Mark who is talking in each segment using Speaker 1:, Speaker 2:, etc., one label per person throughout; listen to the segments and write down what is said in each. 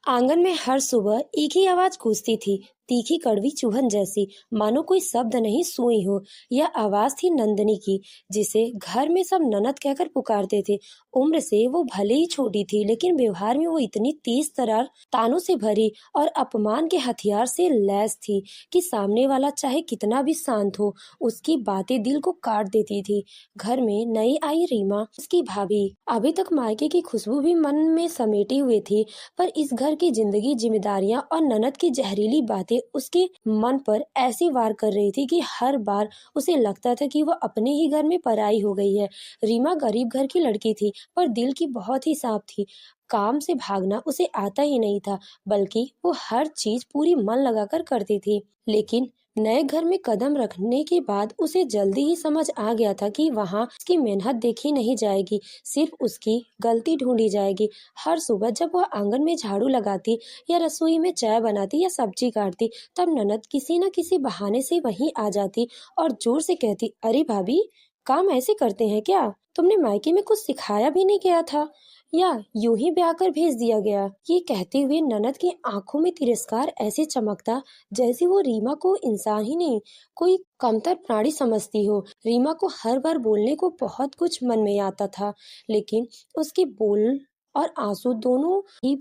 Speaker 1: आंगन में हर सुबह एक ही आवाज गूंजती थी, तीखी कड़वी चुभन जैसी, मानो कोई शब्द नहीं सुई हो। यह आवाज थी नंदनी की, जिसे घर में सब ननद कहकर पुकारते थे। उम्र से वो भले ही छोटी थी, लेकिन व्यवहार में वो इतनी तेज तर्रार, तानों से भरी और अपमान के हथियार से लैस थी कि सामने वाला चाहे कितना भी शांत हो, उसकी बातें दिल को काट देती थी। घर में नई आई रीमा, उसकी भाभी, अभी तक मायके की खुशबू भी मन में समेटी हुई थी, पर इस घर की जिंदगी, जिम्मेदारियां और ननद की जहरीली बातें उसके मन पर ऐसी वार कर रही थी कि हर बार उसे लगता था कि वह अपने ही घर में पराई हो गई है। रीमा गरीब घर की लड़की थी, पर दिल की बहुत ही साफ थी। काम से भागना उसे आता ही नहीं था, बल्कि वो हर चीज पूरी मन लगाकर करती थी। लेकिन नए घर में कदम रखने के बाद उसे जल्दी ही समझ आ गया था कि वहाँ उसकी मेहनत देखी नहीं जाएगी, सिर्फ उसकी गलती ढूंढी जाएगी। हर सुबह जब वह आंगन में झाड़ू लगाती या रसोई में चाय बनाती या सब्जी काटती, तब ननद किसी न किसी बहाने से वहीं आ जाती और जोर से कहती, अरे भाभी, काम ऐसे करते हैं क्या? तुमने मायके में कुछ सिखाया भी नहीं गया था, या यूं ही ब्याह कर भेज दिया गया? ये कहते हुए ननद की आंखों में तिरस्कार ऐसे चमकता जैसे वो रीमा को इंसान ही नहीं, कोई कमतर प्राणी समझती हो। रीमा को हर बार बोलने को बहुत कुछ मन में आता था, लेकिन उसके बोल और आंसू दोनों ही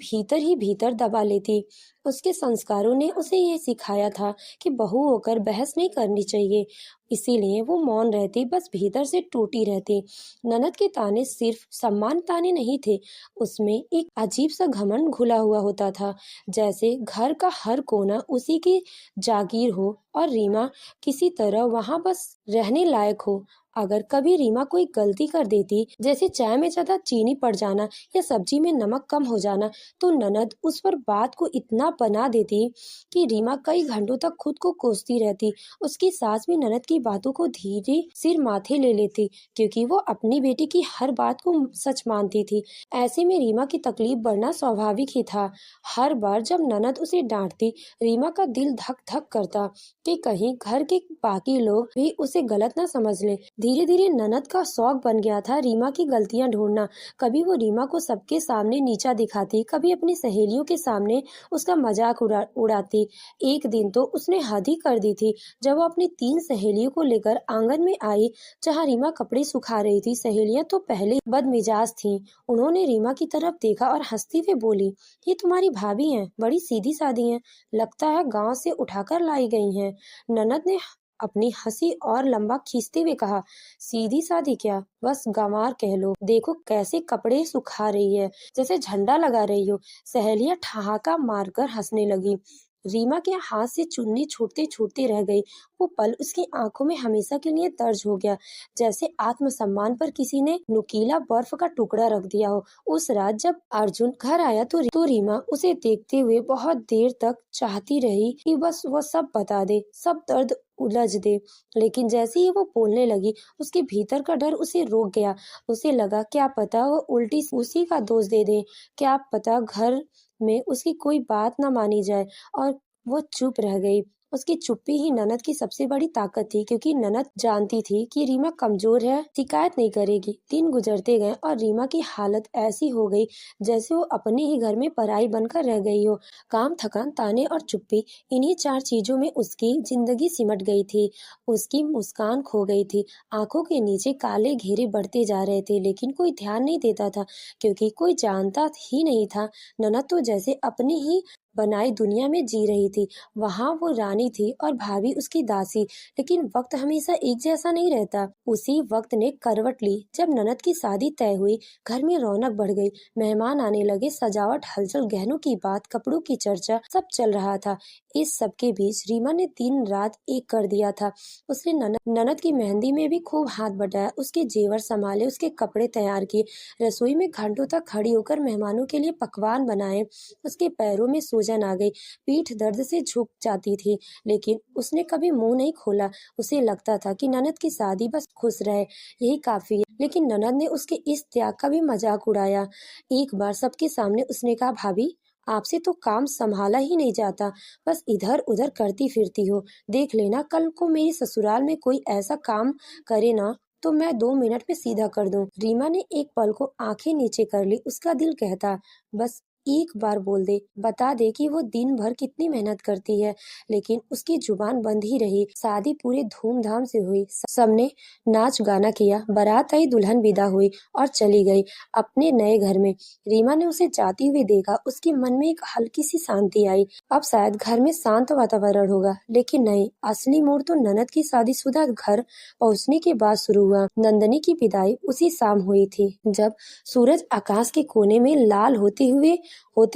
Speaker 1: भीतर दबा लेती। उसके संस्कारों ने उसे ये सिखाया था कि बहू होकर बहस नहीं करनी चाहिए, इसीलिए वो मौन रहती, बस भीतर से टूटी रहती। ननद के ताने सिर्फ सम्मान ताने नहीं थे, उसमें एक अजीब सा घमंड घुला हुआ होता था, जैसे घर का हर कोना उसी की जागीर हो और रीमा किसी तरह वहां बस रहने लायक हो। अगर कभी रीमा कोई गलती कर देती, जैसे चाय में ज्यादा चीनी पड़ जाना या सब्जी में नमक कम हो जाना, तो ननद उस पर बात को इतना बना देती कि रीमा कई घंटों तक खुद को कोसती रहती। उसकी सास भी ननद की बातों को धीरे सिर माथे ले लेती, क्योंकि वो अपनी बेटी की हर बात को सच मानती थी। ऐसे में रीमा की तकलीफ बढ़ना स्वाभाविक ही था। हर बार जब ननद उसे डांटती, रीमा का दिल धक धक करता कि कहीं घर के बाकी लोग भी उसे गलत ना समझ ले। धीरे धीरे ननद का शौक बन गया था रीमा की गलतियां ढूंढना। कभी वो रीमा को सबके सामने नीचा दिखाती, कभी अपनी सहेलियों के सामने उसका मजाक उड़ाती। एक दिन तो उसने हद ही कर दी थी, जब वो अपनी 3 सहेलियों को लेकर आंगन में आई, जहां रीमा कपड़े सुखा रही थी। सहेलियां तो पहले बदमिजाज थीं। उन्होंने रीमा की तरफ देखा और हंसती हुई बोली, ये तुम्हारी भाभी हैं, बड़ी सीधी सादी हैं, लगता है गांव से उठाकर लाई गई हैं। ननद ने अपनी हंसी और लंबा खींचते हुए कहा, सीधी सादी क्या, बस गंवार कह लो, देखो कैसे कपड़े सुखा रही है, जैसे झंडा लगा रही हो। सहेलियां ठहाका मारकर हंसने लगी। रीमा के हाथ से चुन्नी छूटते छूटते रह गई। वो पल उसकी आंखों में हमेशा के लिए दर्ज हो गया, जैसे आत्मसम्मान पर किसी ने नुकीला बर्फ का टुकड़ा रख दिया हो। उस रात जब अर्जुन घर आया तो रीमा उसे देखते हुए बहुत देर तक चाहती रही कि बस वो सब बता दे, सब दर्द उलझ दे। लेकिन जैसे ही वो बोलने लगी, उसके भीतर का डर उसे रोक गया। उसे लगा, क्या पता वो उल्टी उसी का दोष दे दे, क्या पता घर में उसकी कोई बात न मानी जाए। और वो चुप रह गई। उसकी चुप्पी ही ननद की सबसे बड़ी ताकत थी, क्योंकि ननद जानती थी कि रीमा कमजोर है, शिकायत नहीं करेगी। दिन गुजरते गए और रीमा की हालत ऐसी हो गई जैसे वो अपने ही घर में पराई बनकर रह गई हो। काम, थकान, ताने और चुप्पी, इन्हीं 4 चीजों में उसकी जिंदगी सिमट गई थी। उसकी मुस्कान खो गई थी, आंखों के नीचे काले घेरे बढ़ते जा रहे थे, लेकिन कोई ध्यान नहीं देता था, क्योंकि कोई जानता ही नहीं था। ननद तो जैसे अपनी ही बनाई दुनिया में जी रही थी। वहां वो रानी थी और भाभी उसकी दासी। लेकिन वक्त हमेशा एक जैसा नहीं रहता। उसी वक्त ने करवट ली जब ननद की शादी तय हुई। घर में रौनक बढ़ गई, मेहमान आने लगे, सजावट, हलचल, गहनों की बात, कपड़ों की चर्चा, सब चल रहा था। इस सब के बीच रीमा ने दिन रात एक कर दिया था। उसने ननद की मेहंदी में भी खूब हाथ बटाया, उसके जेवर संभाले, उसके कपड़े तैयार किए, रसोई में घंटों तक खड़ी होकर मेहमानों के लिए पकवान बनाए। उसके पैरों में सूजन आ गई, पीठ दर्द से झुक जाती थी, लेकिन उसने कभी मुंह नहीं खोला। उसे लगता था कि ननद की शादी बस खुश रहे, यही काफी है। लेकिन ननद ने उसके इस त्याग का भी मजाक उड़ाया। एक बार सबके सामने उसने कहा, भाभी, आपसे तो काम संभाला ही नहीं जाता, बस इधर उधर करती फिरती हो। देख लेना, कल को मेरे ससुराल में कोई ऐसा काम करे ना, तो मैं 2 मिनट में सीधा कर दूं। रीमा ने एक पल को आंखें नीचे कर ली। उसका दिल कहता, बस एक बार बोल दे, बता दे कि वो दिन भर कितनी मेहनत करती है, लेकिन उसकी जुबान बंद ही रही। शादी पूरे धूमधाम से हुई, सबने नाच गाना किया, बारात आई, दुल्हन विदा हुई और चली गई अपने नए घर में। रीमा ने उसे जाती हुई देखा, उसके मन में एक हल्की सी शांति आई। अब शायद घर में शांत वातावरण होगा, लेकिन नहीं, असली मोड़ तो ननद की शादीशुदा घर पहुंचने के बाद शुरू हुआ। नंदनी की विदाई उसी शाम हुई थी, जब सूरज आकाश के कोने में लाल होते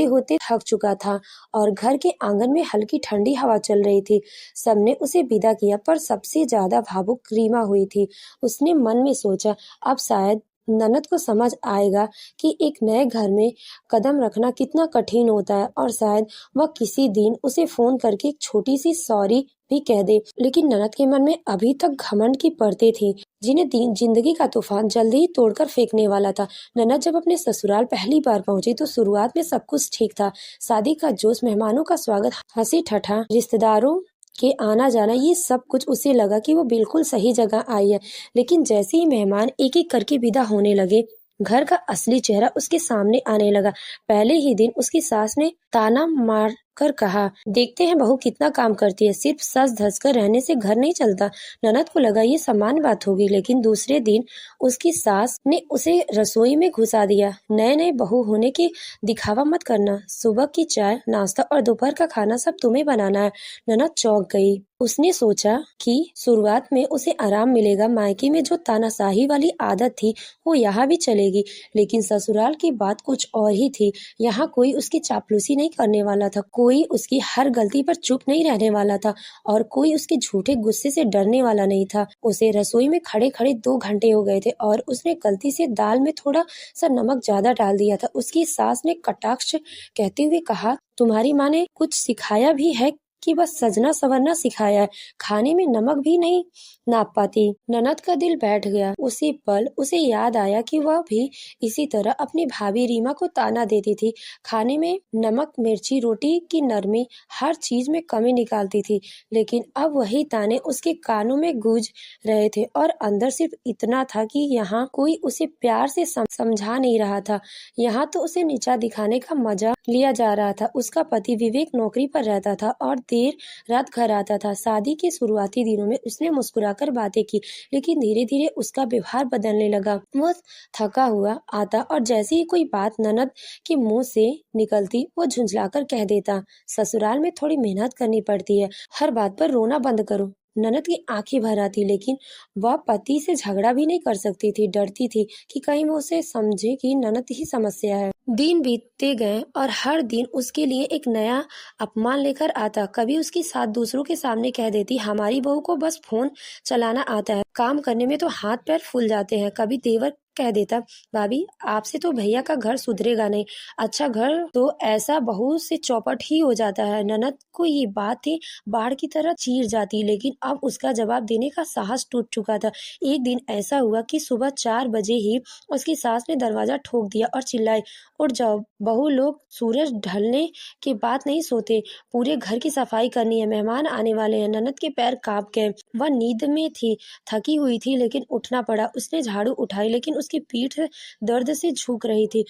Speaker 1: होते थक चुका था और घर के आंगन में हल्की ठंडी हवा चल रही थी। सबने उसे विदा किया, पर सबसे ज्यादा भावुक रीमा हुई थी। उसने मन में सोचा, अब शायद ननद को समझ आएगा कि एक नए घर में कदम रखना कितना कठिन होता है, और शायद वह किसी दिन उसे फोन करके एक छोटी सी सॉरी भी कह दे। लेकिन ननद के मन में अभी तक घमंड की परतें थी, जिन्हें जिंदगी का तूफान जल्दी ही तोड़कर फेंकने वाला था। ननद जब अपने ससुराल पहली बार पहुंची तो शुरुआत में सब कुछ ठीक था। शादी का जोश, मेहमानों का स्वागत, हंसी ठट्ठा, रिश्तेदारों के आना जाना, ये सब कुछ उसे लगा कि वो बिल्कुल सही जगह आई है। लेकिन जैसे ही मेहमान एक एक करके विदा होने लगे, घर का असली चेहरा उसके सामने आने लगा। पहले ही दिन उसकी सास ने ताना मार कर कहा, देखते हैं बहू कितना काम करती है, सिर्फ सज धज कर रहने से घर नहीं चलता। ननद को लगा ये सामान्य बात होगी, लेकिन दूसरे दिन उसकी सास ने उसे रसोई में घुसा दिया। नए नए बहू होने के दिखावा मत करना, सुबह की चाय, नाश्ता और दोपहर का खाना सब तुम्हें बनाना है। ननद चौंक गई। उसने सोचा कि शुरुआत में उसे आराम मिलेगा, मायके में जो तानाशाही वाली आदत थी वो यहाँ भी चलेगी, लेकिन ससुराल की बात कुछ और ही थी। यहाँ कोई उसकी चापलूसी नहीं करने वाला था, कोई उसकी हर गलती पर चुप नहीं रहने वाला था, और कोई उसके झूठे गुस्से से डरने वाला नहीं था। उसे रसोई में खड़े खड़े 2 घंटे हो गए थे और उसने गलती से दाल में थोड़ा सा नमक ज्यादा डाल दिया था। उसकी सास ने कटाक्ष कहते हुए कहा, तुम्हारी माँ ने कुछ सिखाया भी है कि बस सजना संवरना सिखाया है, खाने में नमक भी नहीं नाप पाती। ननद का दिल बैठ गया। उसी पल उसे याद आया कि वह भी इसी तरह अपनी भाभी रीमा को ताना देती थी, खाने में नमक, मिर्ची, रोटी की नरमी, हर चीज में कमी निकालती थी। लेकिन अब वही ताने उसके कानों में गूंज रहे थे और अंदर सिर्फ इतना था कि यहाँ कोई उसे प्यार से समझा नहीं रहा था। यहाँ तो उसे नीचा दिखाने का मजा लिया जा रहा था। उसका पति विवेक नौकरी पर रहता था और देर रात घर आता था। शादी के शुरुआती दिनों में उसने मुस्कुराकर बातें की, लेकिन धीरे धीरे उसका व्यवहार बदलने लगा। वो थका हुआ आता और जैसे ही कोई बात ननद के मुंह से निकलती वो झुंझलाकर कह देता, ससुराल में थोड़ी मेहनत करनी पड़ती है, हर बात पर रोना बंद करो। ननद की आंखें भर आती, लेकिन वह पति से झगड़ा भी नहीं कर सकती थी। डरती थी कि कहीं वो उसे समझे कि ननद ही समस्या है। दिन बीतते गए और हर दिन उसके लिए एक नया अपमान लेकर आता। कभी उसकी साथ दूसरों के सामने कह देती, हमारी बहू को बस फोन चलाना आता है, काम करने में तो हाथ पैर फूल जाते हैं। कभी देवर कह देता, भाभी आपसे तो भैया का घर सुधरेगा नहीं, अच्छा घर तो ऐसा बहू से चौपट ही हो जाता है। ननद को ये बातें बाढ़ की तरह चीर जाती, लेकिन अब उसका जवाब देने का साहस टूट चुका था। एक दिन ऐसा हुआ कि सुबह 4 बजे ही उसकी सास ने दरवाजा ठोक दिया और चिल्लाई, उठ जाओ बहू लोग, सूरज ढलने के बाद नहीं सोते, पूरे घर की सफाई करनी है, मेहमान आने वाले हैं। ननद के पैर कांप गए। वह नींद में थी, थकी हुई थी, लेकिन उठना पड़ा। उसने झाड़ू उठाई, लेकिन उसकी पीठ दर्द से झुक रही थी।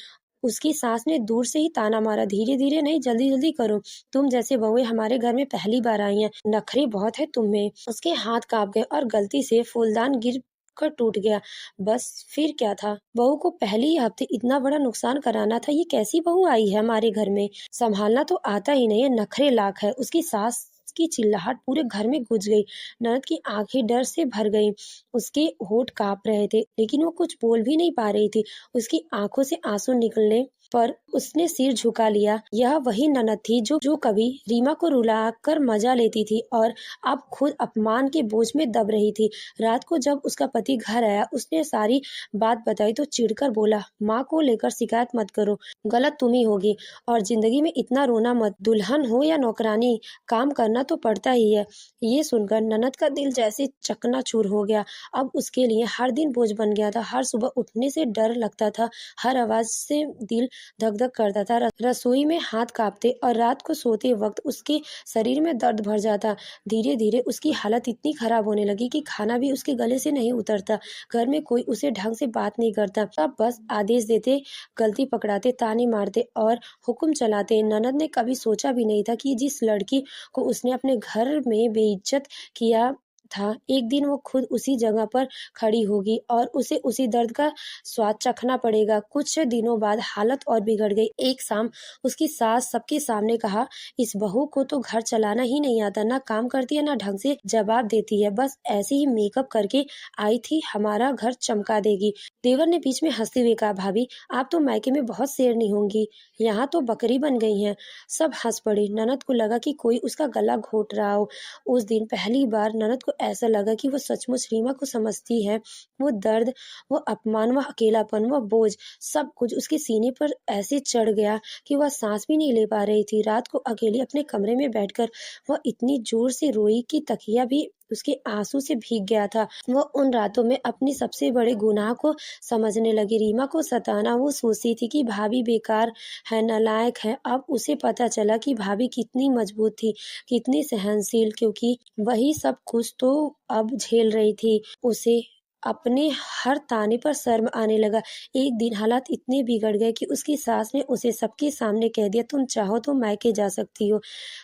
Speaker 1: उसकी सास ने दूर से ही ताना मारा, धीरे धीरे नहीं, जल्दी जल्दी करो, तुम जैसे बहुएं हमारे घर में पहली बार आई हैं, नखरे बहुत है तुम में। उसके हाथ कांप गए और गलती से फूलदान गिर कर टूट गया। बस फिर क्या था, बहू को पहले ही हफ्ते इतना बड़ा नुकसान कराना था। ये कैसी बहू आई है हमारे घर में, संभालना तो आता ही नहीं है, नखरे लाख है। उसकी सास की चिल्लाहट पूरे घर में गूंज गई। ननद की आंखें डर से भर गईं। उसके होठ कांप रहे थे, लेकिन वो कुछ बोल भी नहीं पा रही थी। उसकी आंखों से आंसू निकलने पर उसने सिर झुका लिया। यह वही ननद थी जो कभी रीमा को रुलाकर मजा लेती थी और अब खुद अपमान के बोझ में दब रही थी। रात को जब उसका पति घर आया, उसने सारी बात बताई तो चिढ़कर बोला, माँ को लेकर शिकायत मत करो, गलत तुम ही होगी, और जिंदगी में इतना रोना मत, दुल्हन हो या नौकरानी, काम करना तो पड़ता ही है। ये सुनकर ननद का दिल जैसे चकनाचूर हो गया। अब उसके लिए हर दिन बोझ बन गया था। हर सुबह उठने से डर लगता था, हर आवाज से दिल धक धक करता था। रसोई में हाथ कांपते और रात को सोते वक्त उसके शरीर में दर्द भर जाता। धीरे धीरे उसकी हालत इतनी खराब होने लगी कि खाना भी उसके गले से नहीं उतरता। घर में कोई उसे ढंग से बात नहीं करता। अब बस आदेश देते, गलती पकड़ाते, ताने मारते और हुक्म चलाते। ननद ने कभी सोचा भी नहीं था कि जिस लड़की को उसने अपने घर में बेइज्जत किया था, एक दिन वो खुद उसी जगह पर खड़ी होगी और उसे उसी दर्द का स्वाद चखना पड़ेगा। कुछ दिनों बाद हालत और बिगड़ गई। एक शाम उसकी सास सबके सामने कहा, इस बहू को तो घर चलाना ही नहीं आता, ना काम करती है ना ढंग से जवाब देती है, बस ऐसे ही मेकअप करके आई थी, हमारा घर चमका देगी। देवर ने बीच में हंसते हुए कहा, भाभी आप तो मायके में बहुत शेरनी होंगी, यहाँ तो बकरी बन गई हैं। सब हंस पड़े। ननद को लगा कि कोई उसका गला घोट रहा हो। उस दिन पहली बार ननद को ऐसा लगा कि वो सचमुच रीमा को समझती है। वो दर्द, वो अपमान, वह अकेलापन, वह बोझ, सब कुछ उसके सीने पर ऐसे चढ़ गया कि वह सांस भी नहीं ले पा रही थी। रात को अकेली अपने कमरे में बैठकर वह इतनी जोर से रोई कि तकिया भी उसके आंसू से भीग गया था। वह उन रातों में अपनी सबसे बड़े गुनाह को समझने लगी। रीमा को सताना। वो सोचती थी कि भाभी बेकार है, नालायक है। अब उसे पता चला कि भाभी कितनी मजबूत थी, कितनी सहनशील, क्योंकि वही सब कुछ तो अब झेल रही थी। उसे अपने हर ताने पर शर्म आने लगा। एक दिन हालात इतने बिगड़ गए कि उसकी सास ने उसे सबके सामने कह दिया, तुम चाहो तो मायके जा सकती हो,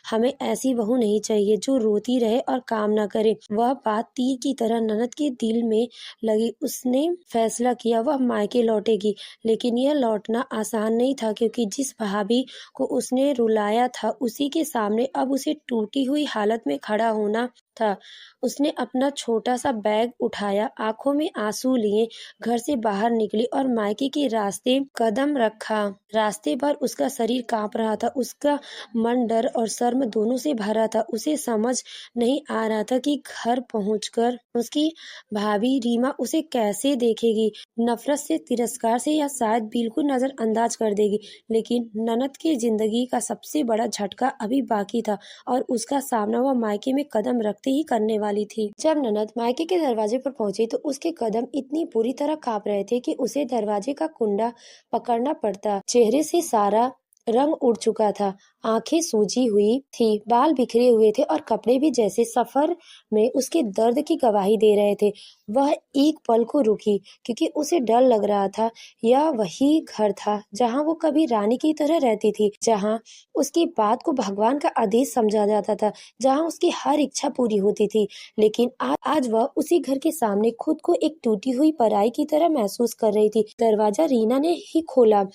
Speaker 1: हमें ऐसी बहू नहीं चाहिए जो रोती रहे और काम ना करे। वह बात तीर की तरह ननद के दिल में लगी। उसने फैसला किया वह मायके लौटेगी, लेकिन यह लौटना आसान नहीं था, क्योंकि जिस भाभी को उसने रुलाया था उसी के सामने अब उसे टूटी हुई हालत में खड़ा होना था। उसने अपना छोटा सा बैग उठाया, आंखों में आंसू लिए घर से बाहर निकली और मायके के रास्ते कदम रखा। रास्ते भर उसका शरीर कांप रहा था। उसका मन डर और शर्म दोनों से भरा था। उसे समझ नहीं आ रहा था कि घर पहुंचकर उसकी भाभी रीमा उसे कैसे देखेगी, नफरत से, तिरस्कार से, या शायद बिल्कुल नजरअंदाज कर देगी। लेकिन ननद की जिंदगी का सबसे बड़ा झटका अभी बाकी था और उसका सामना वह मायके में कदम रखते ही करने वाली थी। जब ननद मायके के दरवाजे पर पहुंची तो उसके कदम इतनी बुरी तरह कांप रहे थे कि उसे दरवाजे का कुंडा पकड़ना पड़ता। चेहरे से सारा रंग उड़ चुका था, आंखें सूजी हुई थी, बाल बिखरे हुए थे और कपड़े भी जैसे सफर में उसके दर्द की गवाही दे रहे थे। वह एक पल को रुकी, क्योंकि उसे डर लग रहा था यह वही घर था जहां वो कभी रानी की तरह रहती थी, जहां उसकी बात को भगवान का आदेश समझा जाता था, जहां उसकी हर इच्छा पूरी होती थी। लेकिन आज वह उसी घर के सामने खुद को एक टूटी हुई पराई की तरह महसूस कर रही थी। दरवाजा रीना ने ही खोला।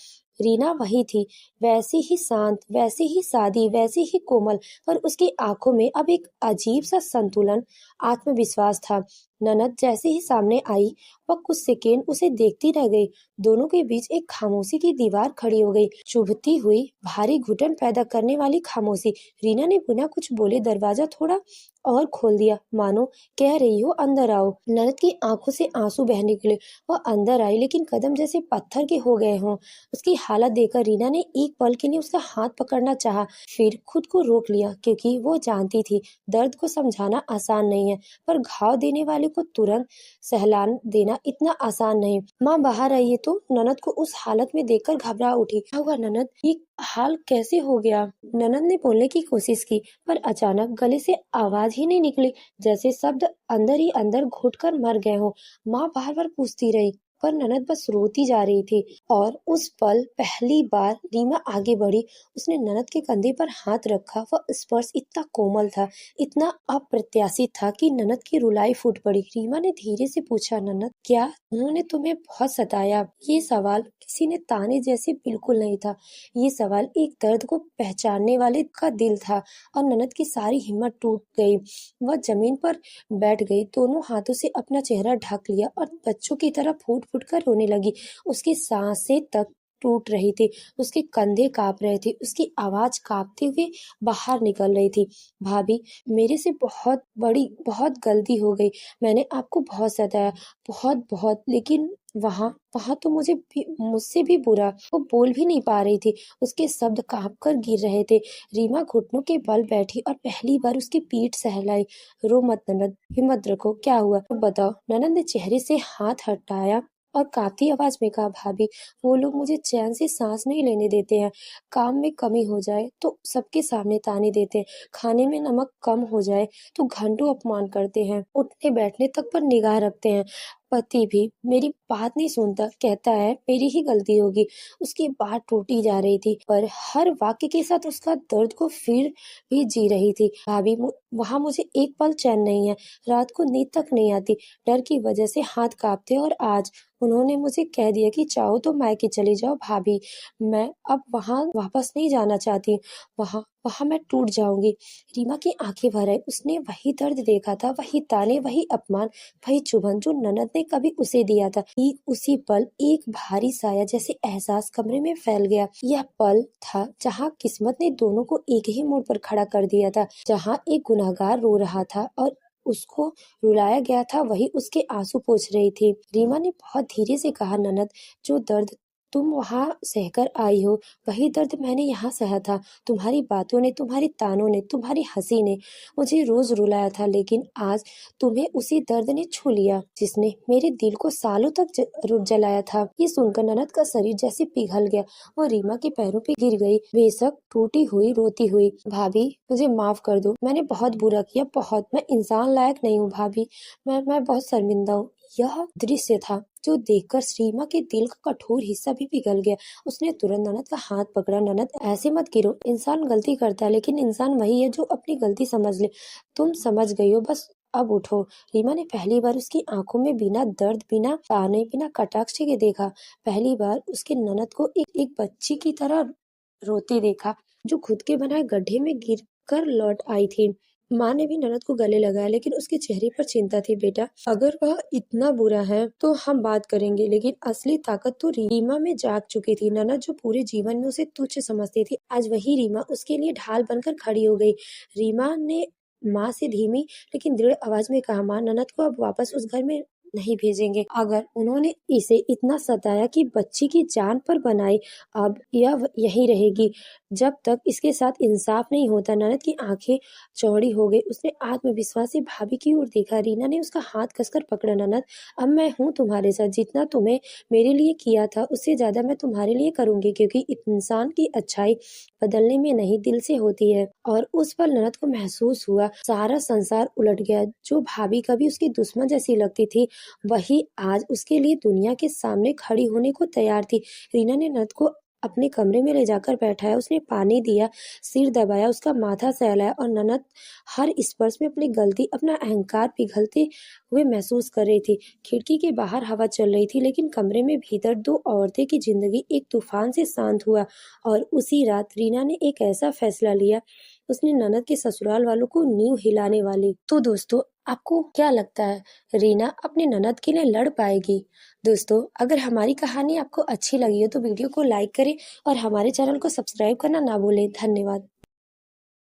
Speaker 1: रीना वही थी, वैसी ही शांत, वैसी ही सादी, वैसी ही कोमल, पर उसकी आंखों में अब एक अजीब सा संतुलन, आत्मविश्वास था। ननद जैसे ही सामने आई, वह कुछ सेकेंड उसे देखती रह गई। दोनों के बीच एक खामोशी की दीवार खड़ी हो गई, चुभती हुई, भारी घुटन पैदा करने वाली खामोशी। रीना ने बिना कुछ बोले दरवाजा थोड़ा और खोल दिया, मानो कह रही हो अंदर आओ। ननद की आंखों से आंसू बह निकले। वह अंदर आई, लेकिन कदम जैसे पत्थर के हो गए हों। उसकी हालत देखकर रीना ने एक पल के लिए उसका हाथ पकड़ना चाहा, फिर खुद को रोक लिया, क्योंकि वो जानती थी दर्द को समझाना आसान नहीं है, पर घाव देने वाले को तुरंत सहलान देना इतना आसान नहीं। माँ बाहर आई है तो ननद को उस हालत में देखकर घबरा उठी। क्या हुआ ननद, ये हाल कैसे हो गया? ननद ने बोलने की कोशिश की, पर अचानक गले से आवाज ही नहीं निकली, जैसे शब्द अंदर ही अंदर घुटकर मर गए हो। माँ बार बार पूछती रही, पर ननद बस रोती जा रही थी। और उस पल पहली बार रीमा आगे बढ़ी। उसने ननद के कंधे पर हाथ रखा। वह स्पर्श इतना कोमल था, इतना अप्रत्याशित था कि ननद की रुलाई फूट पड़ी। रीमा ने धीरे से पूछा, ननद क्या उन्होंने तुम्हें बहुत सताया? ये सवाल किसी ने ताने जैसे बिल्कुल नहीं था। ये सवाल एक दर्द को पहचानने वाले का दिल था। और ननद की सारी हिम्मत टूट गई। वह जमीन पर बैठ गई, दोनों हाथों से अपना चेहरा ढक लिया और बच्चों की तरह फूट फूट कर रोने लगी। उसकी सांसें तक टूट रही थी, उसके कंधे कांप रहे थे, उसकी आवाज कांपते हुए बाहर निकल रही थी। भाभी, मेरे से बहुत गलती हो गई। मैंने आपको बहुत सताया, बहुत बहुत, लेकिन वहाँ वहाँ तो मुझसे भी बुरा। वो बोल भी नहीं पा रही थी, उसके शब्द कांप कर गिर रहे थे। रीमा घुटनों के बल बैठी और पहली बार उसकी पीठ सहलाई। रो मत ननद, हिम्मत रखो, क्या हुआ तो बताओ। ननद ने चेहरे से हाथ हटाया और काती आवाज में कहा, भाभी वो लोग मुझे चैन से सांस नहीं लेने देते हैं। काम में कमी हो जाए तो सबके सामने ताने देते हैं, खाने में नमक कम हो जाए तो घंटों अपमान करते हैं, उठने बैठने तक पर निगाह रखते हैं। पति भी मेरी बात नहीं सुनता, कहता है मेरी ही गलती होगी। उसकी बात टूटी जा रही थी, पर हर वाक्य के साथ उसका दर्द को फिर भी जी रही थी। भाभी वहां मुझे एक पल चैन नहीं है, रात को नींद तक नहीं आती, डर की वजह से हाथ कांपते। और आज उन्होंने मुझे कह दिया कि चाहो तो मायके चली जाओ भाभी, मैं अब वहां वापस नहीं जाना चाहती, वहां वहां मैं टूट जाऊंगी। रीमा की आंखें भर आई, उसने वही दर्द देखा था, वही ताने, वही अपमान, वही चुभन जो ननद ने कभी उसे दिया था। ठीक उसी पल एक भारी साया जैसे एहसास कमरे में फैल गया। यह पल था जहाँ किस्मत ने दोनों को एक ही मोड़ पर खड़ा कर दिया था, जहाँ एक गुनहगार रो रहा था और उसको रुलाया गया था, वही उसके आंसू पोंछ रही थी। रीमा ने बहुत धीरे से कहा, ननद, जो दर्द तुम वहां सहकर आई हो वही दर्द मैंने यहाँ सहा था। तुम्हारी बातों ने, तुम्हारी तानों ने, तुम्हारी हंसी ने मुझे रोज रुलाया था, लेकिन आज तुम्हें उसी दर्द ने छू लिया जिसने मेरे दिल को सालों तक जलाया था। ये सुनकर ननद का शरीर जैसे पिघल गया, वो रीमा के पैरों पे गिर गई, बेशक टूटी हुई, रोती हुई। भाभी मुझे माफ कर दो, मैंने बहुत बुरा किया, बहुत। मैं इंसान लायक नहीं हूँ भाभी, मैं बहुत शर्मिंदा हूँ। यह दृश्य था जो देखकर रीमा के दिल का कठोर हिस्सा भी पिघल गया। उसने तुरंत ननद का हाथ पकड़ा। ननद, ऐसे मत गिरो, इंसान गलती करता है, लेकिन इंसान वही है जो अपनी गलती समझ ले। तुम समझ गई हो, बस अब उठो। रीमा ने पहली बार उसकी आंखों में बिना दर्द, बिना ताने, बिना कटाक्ष के देखा। पहली बार उसके ननद को एक बच्ची की तरह रोते देखा, जो खुद के बनाए गड्ढे में गिर कर लौट आई थी। माँ ने भी ननद को गले लगाया, लेकिन उसके चेहरे पर चिंता थी। बेटा, अगर वह इतना बुरा है तो हम बात करेंगे, लेकिन असली ताकत तो रीमा में जाग चुकी थी। ननद जो पूरे जीवन में उसे तुच्छ समझती थी, आज वही रीमा उसके लिए ढाल बनकर खड़ी हो गई। रीमा ने माँ से धीमी लेकिन दृढ़ आवाज में कहा, माँ, ननद को अब वापस उस घर में नहीं भेजेंगे। अगर उन्होंने इसे इतना सताया कि बच्ची की जान पर बनाई, अब यह यही रहेगी जब तक इसके साथ इंसाफ नहीं होता। ननद की आंखें चौड़ी हो गई, उसने आत्मविश्वास से भाभी की ओर देखा। रीना ने उसका हाथ कसकर पकड़ा। ननद, अब मैं हूँ तुम्हारे साथ, जितना तुम्हें मेरे लिए किया था उससे ज्यादा मैं तुम्हारे लिए करूंगी, क्योंकि इंसान की अच्छाई बदलने में नहीं, दिल से होती है। और उस पर ननद को महसूस हुआ सारा संसार उलट गया। जो भाभी कभी उसकी दुश्मन जैसी लगती थी, वही आज उसके लिए दुनिया के सामने खड़ी होने को तैयार थी। रीना ने ननद को अपने कमरे में ले जाकर बैठाया, उसने पानी दिया, सिर दबाया, उसका माथा सहलाया, और ननद हर स्पर्श में अपनी गलती, अपना अहंकार पिघलते हुए महसूस कर रही थी। खिड़की के बाहर हवा चल रही थी, लेकिन कमरे में भीतर दो औरतें की जिंदगी एक तूफान से शांत हुआ। और उसी रात रीना ने एक ऐसा फैसला लिया, उसने ननद के ससुराल वालों को नींव हिलाने वाली। तो दोस्तों, आपको क्या लगता है, रीना अपने ननद के लिए लड़ पाएगी? दोस्तों, अगर हमारी कहानी आपको अच्छी लगी हो तो वीडियो को लाइक करें और हमारे चैनल को सब्सक्राइब करना ना भूलें। धन्यवाद।